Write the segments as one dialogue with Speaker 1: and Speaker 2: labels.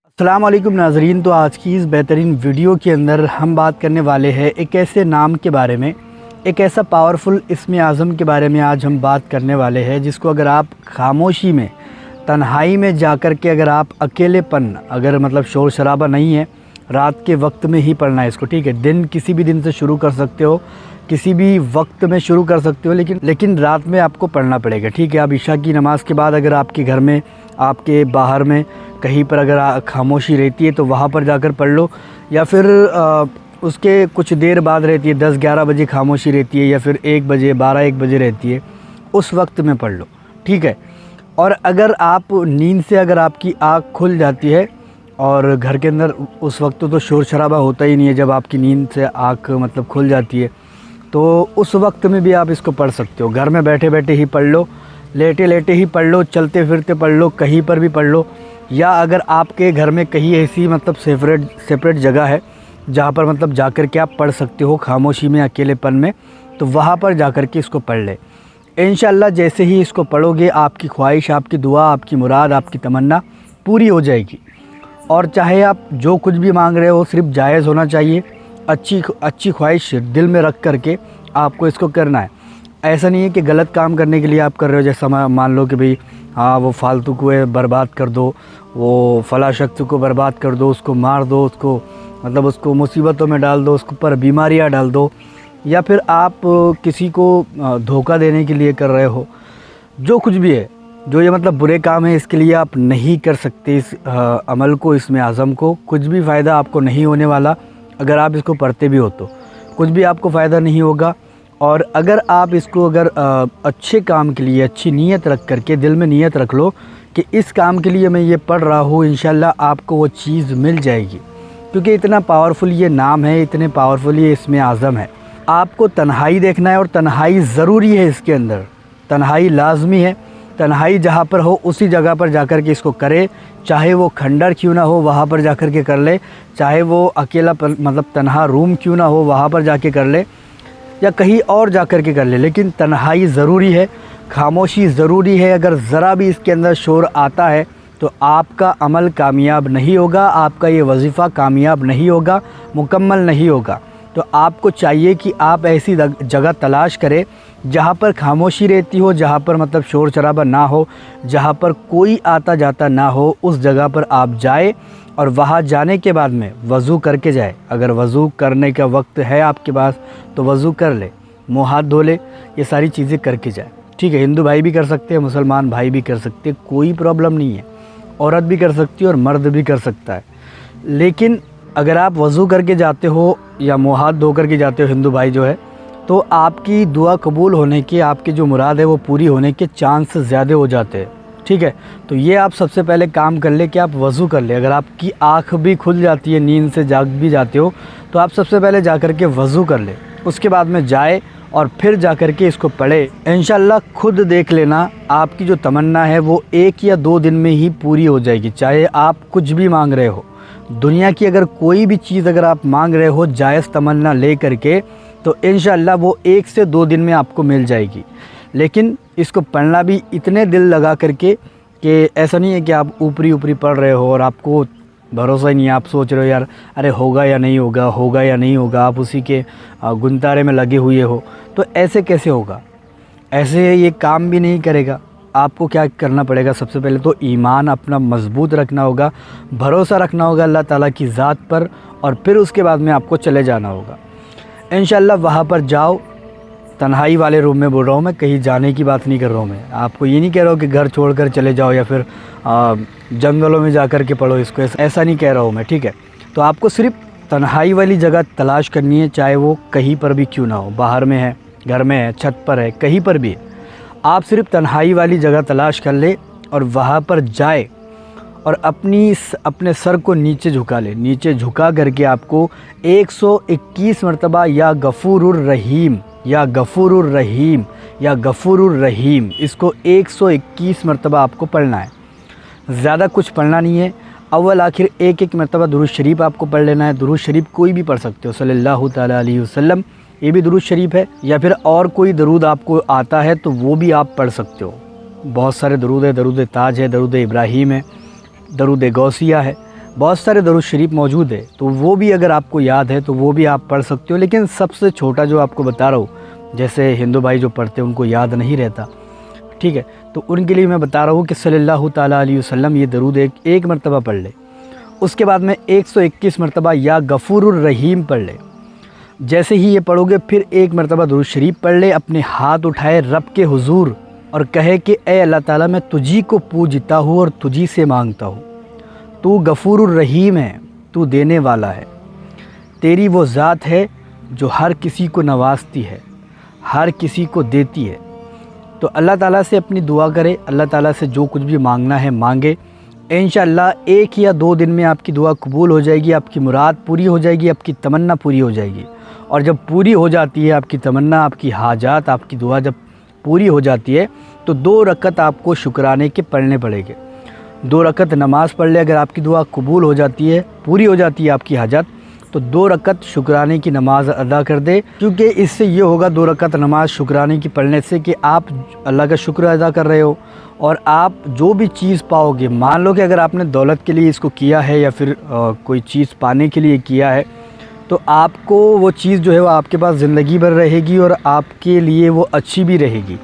Speaker 1: السلام علیکم ناظرین، تو آج کی اس بہترین ویڈیو کے اندر ہم بات کرنے والے ہیں ایک ایسے نام کے بارے میں، ایک ایسا پاورفل اسم اعظم کے بارے میں آج ہم بات کرنے والے ہیں، جس کو اگر آپ خاموشی میں، تنہائی میں جا کر کے اگر آپ اکیلے پن، اگر مطلب شور شرابہ نہیں ہے، رات کے وقت میں ہی پڑھنا ہے اس کو، ٹھیک ہے، کسی بھی دن سے شروع کر سکتے ہو، کسی بھی وقت میں شروع کر سکتے ہو، لیکن رات میں آپ کو پڑھنا پڑے گا، ٹھیک ہے۔ آپ عشاء کی نماز کے بعد اگر آپ کے گھر میں، آپ کے باہر میں کہیں پر اگر خاموشی رہتی ہے تو وہاں پر جا کر پڑھ لو، یا پھر اس کے کچھ دیر بعد رہتی ہے، 10-11 بجے خاموشی رہتی ہے، یا پھر 1 بجے 12-1 بجے رہتی ہے، اس وقت میں پڑھ لو، ٹھیک ہے۔ اور اگر آپ نیند سے اگر آپ کی آنکھ کھل جاتی ہے، اور گھر کے اندر اس وقت تو شور شرابہ ہوتا ہی نہیں ہے، جب آپ کی نیند سے آنکھ مطلب کھل جاتی ہے، تو اس وقت میں بھی آپ اس کو پڑھ سکتے ہو، گھر میں بیٹھے بیٹھے ہی پڑھ لو، لیٹے لیٹے ہی پڑھ لو، چلتے پھرتے پڑھ لو، کہیں پر بھی پڑھ لو، یا اگر آپ کے گھر میں کہیں ایسی مطلب سیپریٹ جگہ ہے جہاں پر مطلب جا کر کے آپ پڑھ سکتے ہو خاموشی میں، اکیلے پن میں، تو وہاں پر جا کر کے اس کو پڑھ لے۔ انشاءاللہ جیسے ہی اس کو پڑھو گے، آپ کی خواہش، آپ کی دعا، آپ کی مراد، آپ کی تمنا پوری ہو جائے گی، اور چاہے آپ جو کچھ بھی مانگ رہے ہو صرف جائز ہونا چاہیے، اچھی خواہش دل میں رکھ کر کے آپ کو اس کو کرنا ہے۔ ایسا نہیں ہے کہ غلط کام کرنے کے لیے آپ کر رہے ہو، جیسا مان لو کہ بھئی ہاں وہ فالتو کو برباد کر دو، وہ فلاں شخص کو برباد کر دو، اس کو مار دو، اس کو مطلب اس کو مصیبتوں میں ڈال دو، اس پر بیماریاں ڈال دو، یا پھر آپ کسی کو دھوکہ دینے کے لیے کر رہے ہو، جو کچھ بھی ہے، جو یہ مطلب برے کام ہے، اس کے لیے آپ نہیں کر سکتے اس عمل کو، اسم اعظم کو، کچھ بھی فائدہ آپ کو نہیں ہونے والا۔ اگر آپ اس کو پڑھتے بھی ہو تو کچھ بھی آپ کو فائدہ نہیں ہوگا، اور اگر آپ اس کو اچھے کام کے لیے اچھی نیت رکھ کر کے، دل میں نیت رکھ لو کہ اس کام کے لیے میں یہ پڑھ رہا ہوں، انشاءاللہ آپ کو وہ چیز مل جائے گی، کیونکہ اتنا پاورفل یہ نام ہے، اتنے پاورفل یہ اسم اعظم ہے۔ آپ کو تنہائی دیکھنا ہے، اور تنہائی ضروری ہے، اس کے اندر تنہائی لازمی ہے۔ تنہائی جہاں پر ہو اسی جگہ پر جا کر کے اس کو کرے، چاہے وہ کھنڈر کیوں نہ ہو وہاں پر جا کر کے کر لے، چاہے وہ اکیلا مطلب تنہا روم کیوں نہ ہو وہاں پر جا کے کر لے، یا کہیں اور جا کر کے کر لے، لیکن تنہائی ضروری ہے، خاموشی ضروری ہے۔ اگر ذرا بھی اس کے اندر شور آتا ہے تو آپ کا عمل کامیاب نہیں ہوگا، آپ کا یہ وظیفہ کامیاب نہیں ہوگا، مکمل نہیں ہوگا۔ تو آپ کو چاہیے کہ آپ ایسی جگہ تلاش کریں جہاں پر خاموشی رہتی ہو، جہاں پر مطلب شور شرابہ نہ ہو، جہاں پر کوئی آتا جاتا نہ ہو، اس جگہ پر آپ جائیں، اور وہاں جانے کے بعد میں وضو کر کے جائے۔ اگر وضو کرنے کا وقت ہے آپ کے پاس تو وضو کر لے، منہ ہاتھ دھو لے، یہ ساری چیزیں کر کے جائے، ٹھیک ہے۔ ہندو بھائی بھی کر سکتے ہیں، مسلمان بھائی بھی کر سکتے ہیں، کوئی پرابلم نہیں ہے، عورت بھی کر سکتی ہے اور مرد بھی کر سکتا ہے۔ لیکن اگر آپ وضو کر کے جاتے ہو یا منہ ہاتھ دھو کر کے جاتے ہو، ہندو بھائی جو ہے، تو آپ کی دعا قبول ہونے کے، آپ کی جو مراد ہے وہ پوری ہونے کے چانس زیادہ ہو جاتے ہیں، ٹھیک ہے۔ تو یہ آپ سب سے پہلے کام کر لیں کہ آپ وضو کر لیں۔ اگر آپ کی آنکھ بھی کھل جاتی ہے، نیند سے جاگ بھی جاتے ہو، تو آپ سب سے پہلے جا کر کے وضو کر لیں، اس کے بعد میں جائے اور پھر جا کر کے اس کو پڑھے۔ انشاءاللہ خود دیکھ لینا، آپ کی جو تمنا ہے وہ 1 یا 2 دن میں ہی پوری ہو جائے گی، چاہے آپ کچھ بھی مانگ رہے ہو۔ دنیا کی اگر کوئی بھی چیز اگر آپ مانگ رہے ہو جائز تمنا لے کر کے، تو انشاءاللہ وہ 1 سے 2 دن میں آپ کو مل جائے گی۔ لیکن اس کو پڑھنا بھی اتنے دل لگا کر کے کہ ایسا نہیں ہے کہ آپ اوپری پڑھ رہے ہو اور آپ کو بھروسہ ہی نہیں ہے، آپ سوچ رہے ہو یار ارے ہوگا یا نہیں ہوگا، ہوگا یا نہیں ہوگا، آپ اسی کے گنتارے میں لگے ہوئے ہو، تو ایسے کیسے ہوگا؟ ایسے یہ کام بھی نہیں کرے گا۔ آپ کو کیا کرنا پڑے گا؟ سب سے پہلے تو ایمان اپنا مضبوط رکھنا ہوگا، بھروسہ رکھنا ہوگا اللہ تعالیٰ کی ذات پر، اور پھر اس کے بعد میں آپ کو چلے جانا ہوگا۔ انشاءاللہ وہاں پر جاؤ، تنہائی والے روم میں بول رہا ہوں میں، کہیں جانے کی بات نہیں کر رہا ہوں میں، آپ کو یہ نہیں کہہ رہا ہوں کہ گھر چھوڑ کر چلے جاؤ یا پھر جنگلوں میں جا کر کے پڑھو اس کو، ایسا نہیں کہہ رہا ہوں میں، ٹھیک ہے۔ تو آپ کو صرف تنہائی والی جگہ تلاش کرنی ہے، چاہے وہ کہیں پر بھی کیوں نہ ہو، باہر میں ہے، گھر میں ہے، چھت پر ہے، کہیں پر بھی ہے، آپ صرف تنہائی والی جگہ تلاش کر لے اور وہاں پر جائے، اور اپنے سر کو نیچے جھکا لے، نیچے جھکا کر کے آپ کو 121 مرتبہ یا غفور الرحیم، یا غفور الرحیم، یا غفور الرحیم، اس کو 121 مرتبہ آپ کو پڑھنا ہے۔ زیادہ کچھ پڑھنا نہیں ہے، اول آخر ایک مرتبہ درود شریف آپ کو پڑھ لینا ہے۔ درود شریف کوئی بھی پڑھ سکتے ہو، صلی اللہ تعالیٰ علیہ وسلم، یہ بھی درود شریف ہے، یا پھر اور کوئی درود آپ کو آتا ہے تو وہ بھی آپ پڑھ سکتے ہو۔ بہت سارے درود ہے، درود تاج ہے، درود ابراہیم ہے، درود غوثیہ ہے، بہت سارے درود شریف موجود ہے، تو وہ بھی اگر آپ کو یاد ہے تو وہ بھی آپ پڑھ سکتے ہو، لیکن سب سے چھوٹا جو آپ کو بتا رہا ہوں، جیسے ہندو بھائی جو پڑھتے ہیں ان کو یاد نہیں رہتا، ٹھیک ہے، تو ان کے لیے میں بتا رہا ہوں کہ صلی اللہ تعالیٰ علیہ وسلم یہ درود ایک مرتبہ پڑھ لے، اس کے بعد میں 121 مرتبہ یا غفور الرحیم پڑھ لے۔ جیسے ہی یہ پڑھو گے پھر ایک مرتبہ درود شریف پڑھ لے، اپنے ہاتھ اٹھائے رب کے حضور اور کہے کہ اے اللہ تعالیٰ میں تجھی کو پوجتا ہوں اور تجھی سے مانگتا ہوں، تو غفور الرحیم ہے، تو دینے والا ہے، تیری وہ ذات ہے جو ہر کسی کو نوازتی ہے، ہر کسی کو دیتی ہے۔ تو اللہ تعالیٰ سے اپنی دعا کرے، اللہ تعالیٰ سے جو کچھ بھی مانگنا ہے مانگے، انشاءاللہ 1 یا 2 دن میں آپ کی دعا قبول ہو جائے گی، آپ کی مراد پوری ہو جائے گی، آپ کی تمنا پوری ہو جائے گی۔ اور جب پوری ہو جاتی ہے آپ کی تمنا، آپ کی حاجات، آپ کی دعا جب پوری ہو جاتی ہے تو 2 رکعت آپ کو شکرانے کے پڑھنے پڑے گے۔ 2 رکعت نماز پڑھ لے، اگر آپ کی دعا قبول ہو جاتی ہے، پوری ہو جاتی ہے آپ کی حاجات، تو 2 رکعت شکرانے کی نماز ادا کر دے، کیونکہ اس سے یہ ہوگا 2 رکعت نماز شکرانے کی پڑھنے سے کہ آپ اللہ کا شکر ادا کر رہے ہو، اور آپ جو بھی چیز پاؤ گے، مان لو کہ اگر آپ نے دولت کے لیے اس کو کیا ہے یا پھر کوئی چیز پانے کے لیے کیا ہے، تو آپ کو وہ چیز جو ہے وہ آپ کے پاس زندگی بھر رہے گی اور آپ کے لیے وہ اچھی بھی رہے گی۔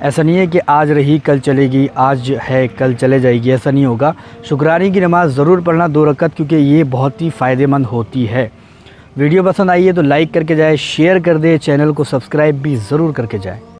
Speaker 1: ایسا نہیں ہے کہ آج رہی کل چلے گی، آج ہے کل چلے جائے گی، ایسا نہیں ہوگا۔ شکرانے کی نماز ضرور پڑھنا 2 رکعت، کیونکہ یہ بہت ہی فائدہ مند ہوتی ہے۔ ویڈیو پسند آئی ہے تو لائک کر کے جائے، شیئر کر دے، چینل کو سبسکرائب بھی ضرور کر کے جائے۔